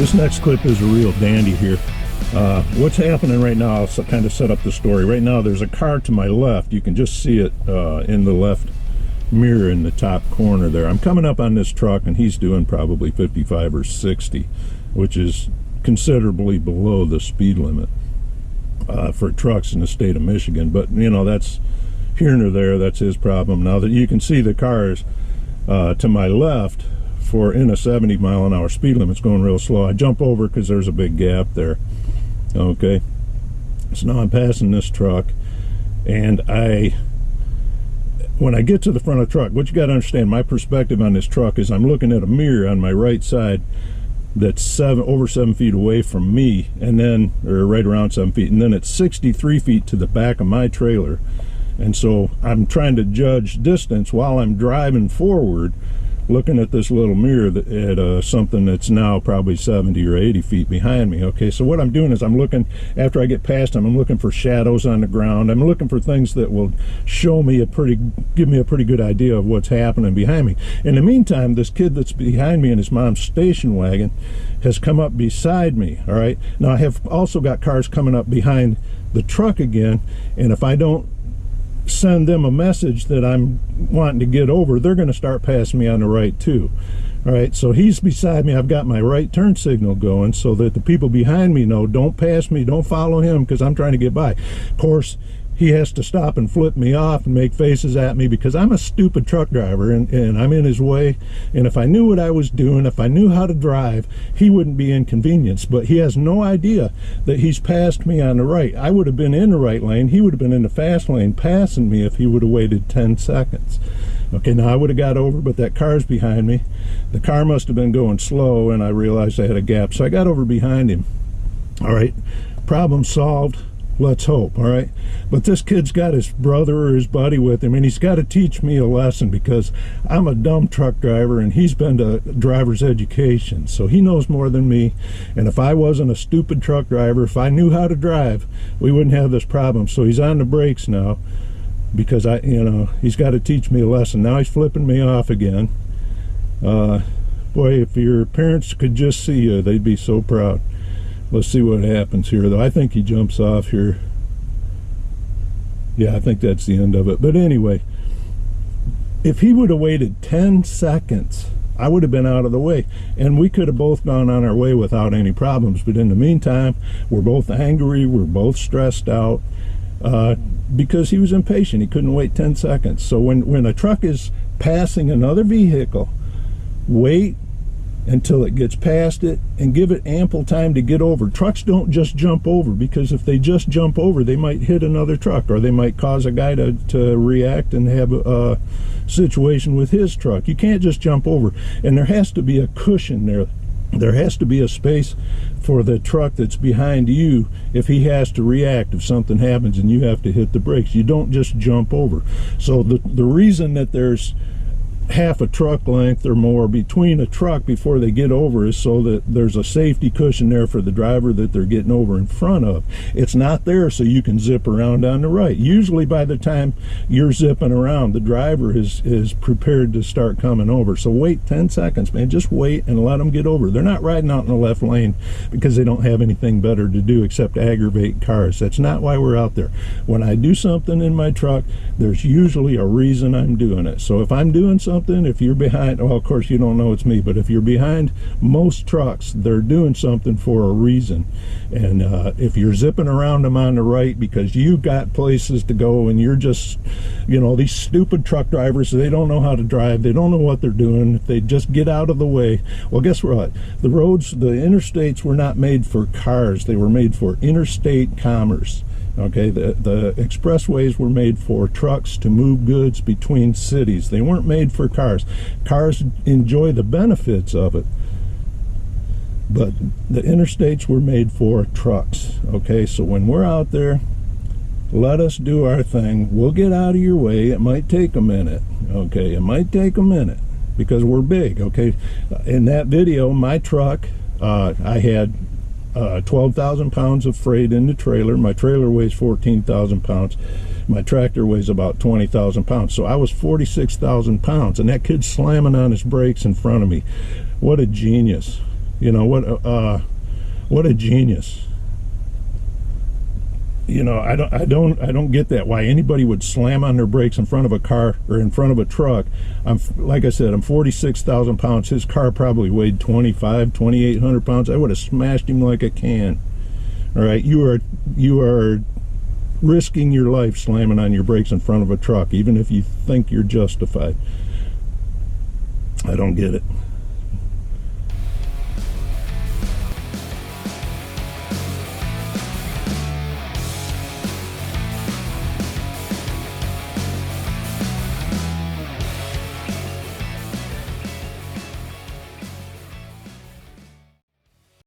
This next clip is a real dandy here. What's happening right now, I'll kind of set up the story. Right now there's a car to my left. You can just see it in the left mirror in the top corner there. I'm coming up on this truck and he's doing probably 55 or 60, which is considerably below the speed limit for trucks in the state of Michigan. But you know, that's here nor there. That's his problem. Now that you can see the cars to my left, for in a 70 mile an hour speed limit, it's going real slow. I jump over because there's a big gap there. Okay, so now I'm passing this truck, and when I get to the front of the truck, what you got to understand, my perspective on this truck is I'm looking at a mirror on my right side that's over 7 feet away from me, and then, or right around 7 feet, and then it's 63 feet to the back of my trailer. And so I'm trying to judge distance while I'm driving forward, looking at this little mirror at something that's now probably 70 or 80 feet behind me. Okay, so what I'm doing is I'm looking, after I get past them, I'm looking for shadows on the ground. I'm looking for things that will show me give me a pretty good idea of what's happening behind me. In the meantime, this kid that's behind me in his mom's station wagon has come up beside me. All right, now I have also got cars coming up behind the truck again, and if I don't send them a message that I'm wanting to get over, they're going to start passing me on the right too. All right, so he's beside me. I've got my right turn signal going so that the people behind me know, don't pass me, don't follow him, because I'm trying to get by. Of course, he has to stop and flip me off and make faces at me because I'm a stupid truck driver, and I'm in his way. And if I knew what I was doing, if I knew how to drive, he wouldn't be inconvenienced. But he has no idea that he's passed me on the right. I would have been in the right lane. He would have been in the fast lane passing me if he would have waited 10 seconds. Okay, now I would have got over, but that car's behind me. The car must have been going slow, and I realized I had a gap, so I got over behind him. All right, problem solved. Let's hope. All right, but this kid's got his brother or his buddy with him, and he's got to teach me a lesson because I'm a dumb truck driver and he's been to driver's education, so he knows more than me. And if I wasn't a stupid truck driver, if I knew how to drive, we wouldn't have this problem. So he's on the brakes now because he's got to teach me a lesson. Now he's flipping me off again. Boy, if your parents could just see you, they'd be so proud. Let's see what happens here, though. I think he jumps off here. Yeah, I think that's the end of it. But anyway, if he would have waited 10 seconds, I would have been out of the way, and we could have both gone on our way without any problems. But in the meantime, we're both angry, we're both stressed out because he was impatient. He couldn't wait 10 seconds. So when a truck is passing another vehicle, wait until it gets past it and give it ample time to get over. Trucks don't just jump over, because if they just jump over, they might hit another truck, or they might cause a guy to react and have a situation with his truck. You can't just jump over, and there has to be a cushion there. There has to be a space for the truck that's behind you if he has to react, if something happens and you have to hit the brakes. You don't just jump over. So the reason that there's half a truck length or more between a truck before they get over is so that there's a safety cushion there for the driver that they're getting over in front of. It's not there so you can zip around on the right. Usually by the time you're zipping around, the driver is prepared to start coming over. So wait 10 seconds, man. Just wait and let them get over. They're not riding out in the left lane because they don't have anything better to do except aggravate cars. That's not why we're out there. When I do something in my truck, there's usually a reason I'm doing it. So if I'm doing something, if you're behind, well, of course you don't know it's me, but if you're behind most trucks, they're doing something for a reason. And if you're zipping around them on the right because you've got places to go and you're just, these stupid truck drivers, they don't know how to drive, they don't know what they're doing, they just get out of the way. Well, guess what? The roads, the interstates were not made for cars, they were made for interstate commerce. Okay, the expressways were made for trucks to move goods between cities. They weren't made for cars. Cars enjoy the benefits of it, but the interstates were made for trucks. Okay, so when we're out there, let us do our thing. We'll get out of your way. It might take a minute. Okay, it might take a minute because we're big. Okay, in that video, my truck, I had 12,000 pounds of freight in the trailer. My trailer weighs 14,000 pounds. My tractor weighs about 20,000 pounds. So I was 46,000 pounds, and that kid's slamming on his brakes in front of me. What a genius. You know, what a genius. You know, I don't get that, why anybody would slam on their brakes in front of a car or in front of a truck. Like I said, I'm 46,000 pounds. His car probably weighed 2,800 pounds. I would have smashed him like a can. All right, you are risking your life slamming on your brakes in front of a truck, even if you think you're justified. I don't get it.